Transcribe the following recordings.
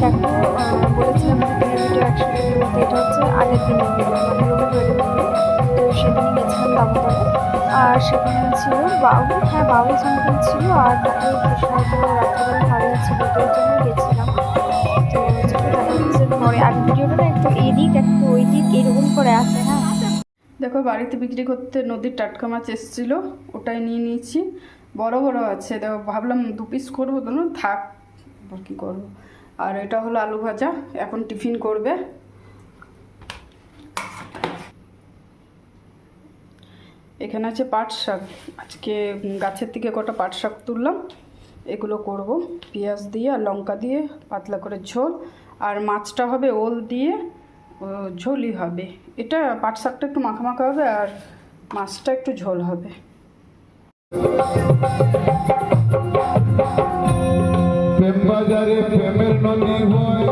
দেখো বলেছিলাম যে ভিডিও একসাথে করতে, এটা হচ্ছে আগের দিনের ভিডিও মানে রবিবারের ভিডিও। তো সেদিনই গেছিলাম দামোদরে, আর সেখানে ছিল বাবু, হ্যাঁ বাবুর জন্মদিন ছিল আর ঠাকুরের প্রসাদ রাত্রিবেলা হারিয়ে ছিল, তো ওই জন্যই গেছিলাম। তো দেখা যাচ্ছে পরে আগের ভিডিওটা না একটু এদিক একটু ওই দিক এরকম করে আছে। হ্যাঁ দেখো বাড়িতে বিক্রি করতে নদীর টাটকা মাছ এসেছিলো, ওটাই নিয়ে নিয়েছি। বড় বড় আছে, দেখো ভাবলাম 2 পিস করবো, তো থাক আবার কী করবো। আর এটা হলো আলু ভাজা, এখন টিফিন করবে। এখানে আছে পাট শাক, আজকে গাছের থেকে কটা পাট শাক তুললাম, এগুলো করব পেঁয়াজ দিয়ে আর লঙ্কা দিয়ে পাতলা করে ঝোল। আর মাছটা হবে ওল দিয়ে, ঝোলই হবে। এটা পাট শাকটা একটু মাখা মাখা হবে আর মাছটা একটু ঝোল হবে। প্রেম বাজারে প্রেমের নদী হয়,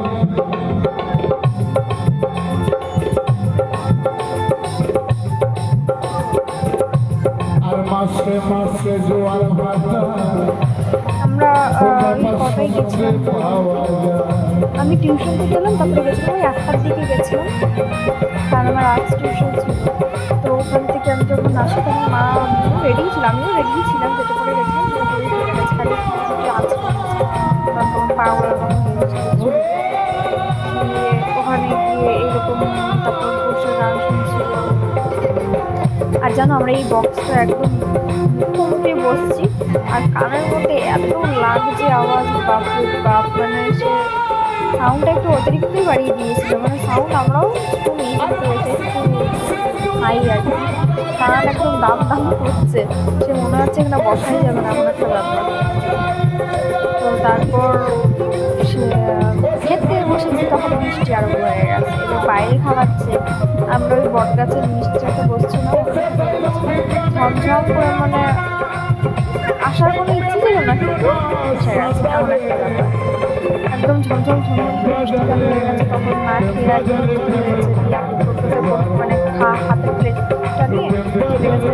আর মাসে মাসে জোয়ার ভাটা। আমরা কটায় গেছিলাম, আমি টিউশন করতে গেলাম, তারপরে গেছিলাম ওই 1টার দিকে গেছিলাম, কারণ আমার আর্টস টিউশন ছিল। তো ওখান থেকে আমি যখন আসি তখন মা রেডি ছিল, আমিও রেডি ছিলাম, যেটা করে গেছিলাম তখন পাওয়ার ওখানে গিয়ে এইরকম তারপর বসে গান শুনছিল। আর জানো আমরা এই বক্সটা একদম মুখোমুখি বসছি, আর কানের মধ্যে এত লাগছে আওয়াজ, বাপরে বাপ, মানে সে সাউন্ডটা একটু অতিরিক্তই বাড়িয়ে দিয়েছিল, মানে সাউন্ড আমরাও শুনি কিন্তু এটা একটু হাই আর কি, কান একদম দাম দাম করছে, সে মনে হচ্ছে এখানে বসাই যাবে না এমন একটা ব্যাপার। তো তারপর সে খেতে বসেছি, তখন মিষ্টি আরম্ভ হয়ে গেছে, এবার বাইরে খাওয়াচ্ছে, আমরা ওই বট গাছের মিষ্টিটাতে বসছিলাম, ঝমঝম করে, মানে আসার কোনো ইচ্ছে ছিল না কিন্তু এসে গেছে এমন একটা ব্যাপার, একদম ঝমঝম ঝমঝম মিষ্টিটা হয়ে গেছে। তখন মা খেয়ে মানে হাতের প্লেটটা নিয়ে চলে গেছে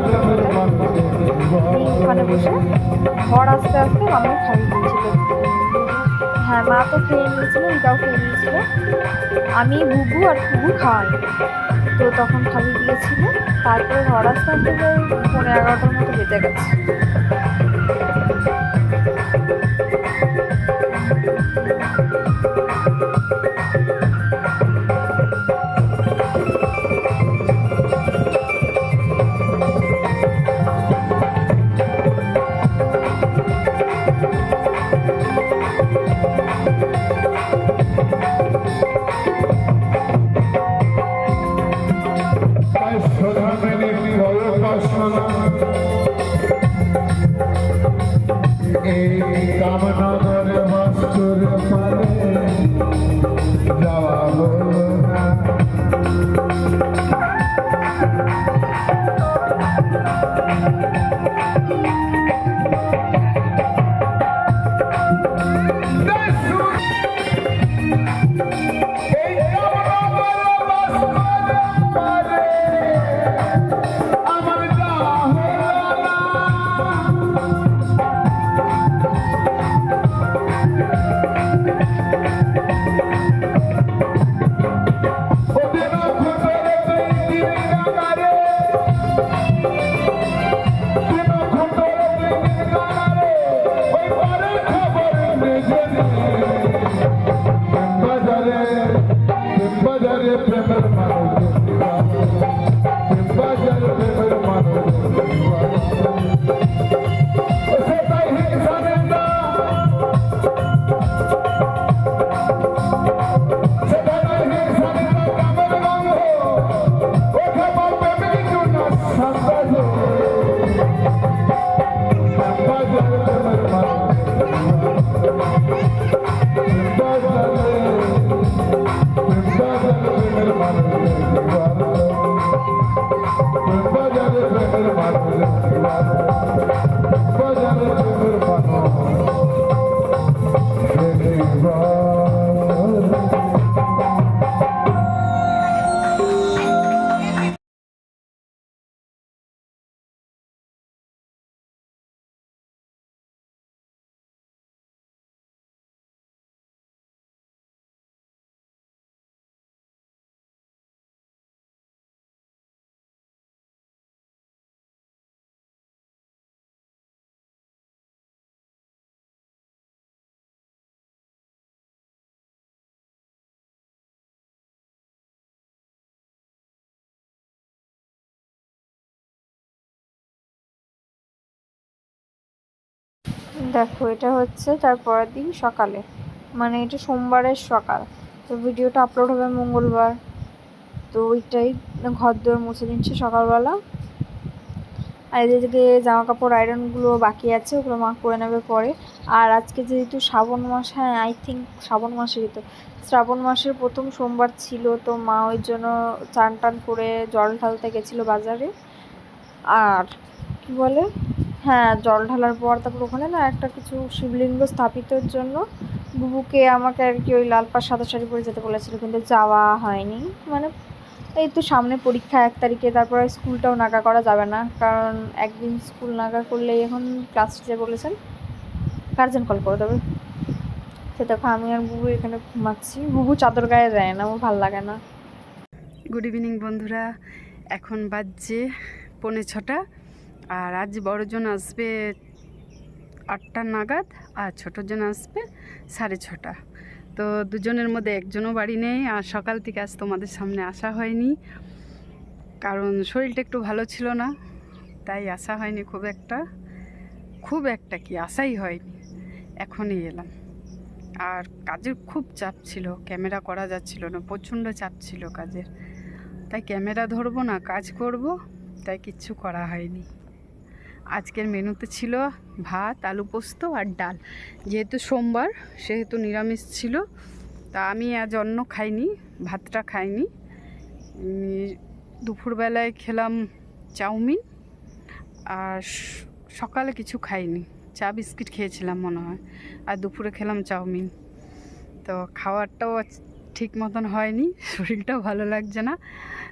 ওখানে বসে, ঘর আস্তে আস্তে মামাই খাইয়ে দিয়েছিল। হ্যাঁ মা তো খেয়ে নিয়েছিল, এটাও খেয়ে নিয়েছিল, আমি বুবু আর খুবু খাওয়াইনি, তো তখন খাইয়ে দিয়েছিল। তারপরে ঘর আস্তে আস্তে 11:30টার মতো বেজে গেছে। এই কামনা করে বাস করে দেখো এটা হচ্ছে তারপরের দিন সকালে, মানে এটা সোমবারের সকাল। তো ভিডিওটা আপলোড হবে মঙ্গলবার। তো ওইটাই ঘর দোর মুছে নিচ্ছে সকালবেলা। আর এদিকে জামা কাপড় আয়রনগুলো বাকি আছে, ওগুলো মা করে নেবে পরে। আর আজকে যেহেতু শ্রাবণ মাস, হ্যাঁ আই থিঙ্ক শ্রাবণ মাসেরই তো, শ্রাবণ মাসের প্রথম সোমবার ছিল, তো মা ওই জন্য চান টান করে জল ঢালতে গেছিলো বাজারে। আর কি বলে, হ্যাঁ জল ঢালার পর তারপর ওখানে না একটা কিছু শিবলিঙ্গ স্থাপিতর জন্য বুবুকে আমাকে আর কি ওই লাল পাড় সাদা শাড়ি পরে যেতে বলেছিল, কিন্তু যাওয়া হয়নি। মানে এই তো সামনে পরীক্ষা 1 তারিখে, তারপরে স্কুলটাও নাগা করা যাবে না, কারণ একদিন স্কুল নাগা করলেই এখন ক্লাস টিচার বলেছেন গার্জেন কল করে দেবে। সে দেখো আমি আর বুবু এখানে ঘুমাচ্ছি, বুবু চাদর গায়ে দেয় না, আমার ভালো লাগে না। গুড ইভিনিং বন্ধুরা, এখন বাজছে 6:45, আর আজ বড়জন আসবে 8টা নাগাদ, আর ছোটোজন আসবে 6:30। তো দুজনের মধ্যে একজনও বাড়ি নেই। আর সকাল থেকে আজ তোমাদের সামনে আসা হয়নি, কারণ শরীরটা একটু ভালো ছিল না, তাই আসা হয়নি খুব একটা কি আসাই হয়নি। এখনই এলাম। আর কাজের খুব চাপ ছিল, ক্যামেরা করা যাচ্ছিল না, প্রচণ্ড চাপ ছিল কাজের, তাই ক্যামেরা ধরবো না কাজ করব, তাই কিচ্ছু করা হয়নি। আজকের মেনুতে ছিল ভাত, আলু পোস্ত আর ডাল। যেহেতু সোমবার সেহেতু নিরামিষ ছিল, তা আমি আজ অন্য খাইনি, ভাতটা খাইনি। দুপুরবেলায় খেলাম চাউমিন, আর সকালে কিছু খাইনি, চা বিস্কিট খেয়েছিলাম মনে হয়, আর দুপুরে খেলাম চাউমিন। তো খাওয়ারটাও ঠিক মতন হয়নি, শরীরটাও ভালো লাগছে না,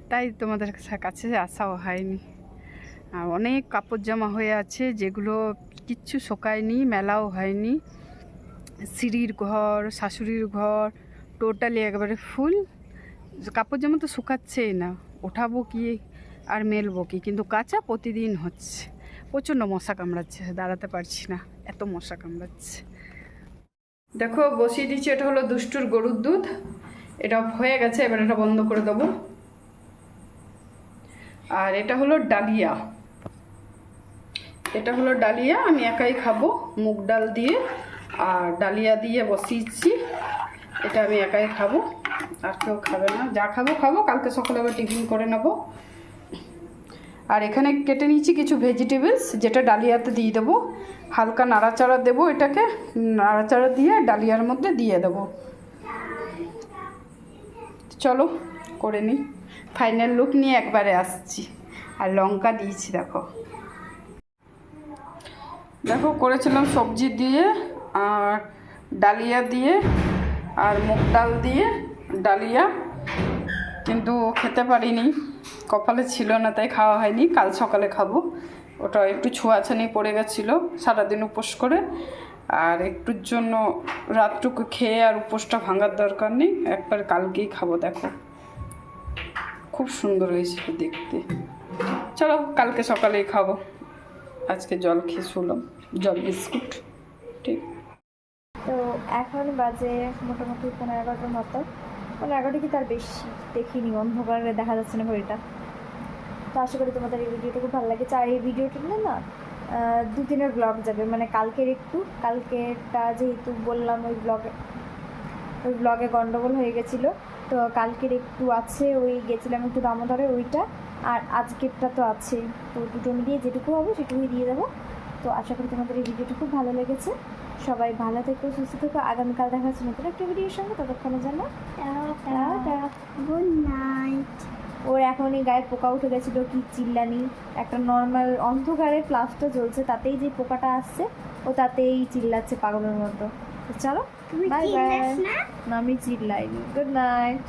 তাই তোমাদের কাছে আসাও হয়নি। আর অনেক কাপড় জামা হয়ে আছে, যেগুলো কিচ্ছু শোকায়নি, মেলাও হয়নি। সিঁড়ির ঘর, শাশুড়ির ঘর টোটালি একেবারে ফুল। কাপড় জামা তো শুকাচ্ছেই না, ওঠাবো কি আর মেলবো কি, কিন্তু কাঁচা প্রতিদিন হচ্ছে। প্রচণ্ড মশা কামড়াচ্ছে, দাঁড়াতে পারছি না, এত মশা কামড়াচ্ছে। দেখো বসিয়ে দিচ্ছি, এটা হলো দুষ্টুর গরুর দুধ, এটা হয়ে গেছে, এবার এটা বন্ধ করে দেবো। আর এটা হলো ডালিয়া, আমি একাই খাবো, মুগ ডাল দিয়ে আর ডালিয়া দিয়ে বসিয়েছি। এটা আমি একাই খাবো, আর কেউ খাবে না, যা খাবো, কালকে সকালে আবার টিফিন করে নেব। আর এখানে কেটে নিয়েছি কিছু ভেজিটেবলস, যেটা ডালিয়াতে দিয়ে দেবো। হালকা নাড়াচাড়া দেবো, এটাকে নাড়াচাড়া দিয়ে ডালিয়ার মধ্যে দিয়ে দেবো। চলো করে নিই, ফাইনাল লুক নিয়ে একবারে আসছি। আর লঙ্কা দিয়েছি, দেখো করেছিলাম সবজি দিয়ে আর ডালিয়া দিয়ে আর মুগ ডাল দিয়ে ডালিয়া, কিন্তু খেতে পারিনি, কপালে ছিল না, তাই খাওয়া হয়নি। কাল সকালে খাবো। ওটা একটু ছোঁয়াছানি পড়ে গেছিলো সারাদিন উপোস করে, আর একটুর জন্য রাতটুকু খেয়ে আর উপোসটা ভাঙার দরকার নেই, একবার কালকেই খাবো। দেখো খুব সুন্দর হয়েছিল দেখতে। চলো কালকে সকালেই খাবো, আজকে জল খেয়ে শুলাম, জল বিস্কুট। ঠিক, তো এখন বাজে মোটামুটি 11:30 মতো, 11:30 কি তার বেশি, দেখিনি, অন্ধকারে দেখা যাচ্ছে না ঘড়িটা। তো আশা করি তোমাদের এই ভিডিওটা খুব ভালো লাগেছে। আর এই ভিডিওটা না 2 দিনের ব্লগ যাবে, মানে কালকেরটা যেহেতু বললাম ওই ব্লগে গন্ডগোল হয়ে গেছিলো, তো কালকের একটু আছে, ওই গেছিলাম একটু দামোদরে ওইটা, আর আজকেরটা তো আছে, তো দুটো মিলিয়ে যেটুকু হবে সেটুকুই দিয়ে দেবো। তো আশা করি তোমাদের এই ভিডিওটা খুব ভালো লেগেছে। সবাই ভালো থেকো, সুস্থ থেকো, আগামীকাল দেখা হচ্ছে নতুন একটা ভিডিওর সঙ্গে। ততক্ষণে জানো গুড নাইট। ওর এখনই গায়ে পোকা উঠে গেছিলো, কি চিল্লানি, একটা নর্মাল অন্ধকারে প্লাস্টার জ্বলছে, তাতেই যে পোকাটা আসছে ও তাতেই চিল্লাচ্ছে পাগলের মতো। চলো বাই বাই। না আমি চিল্লাইনি। Good night.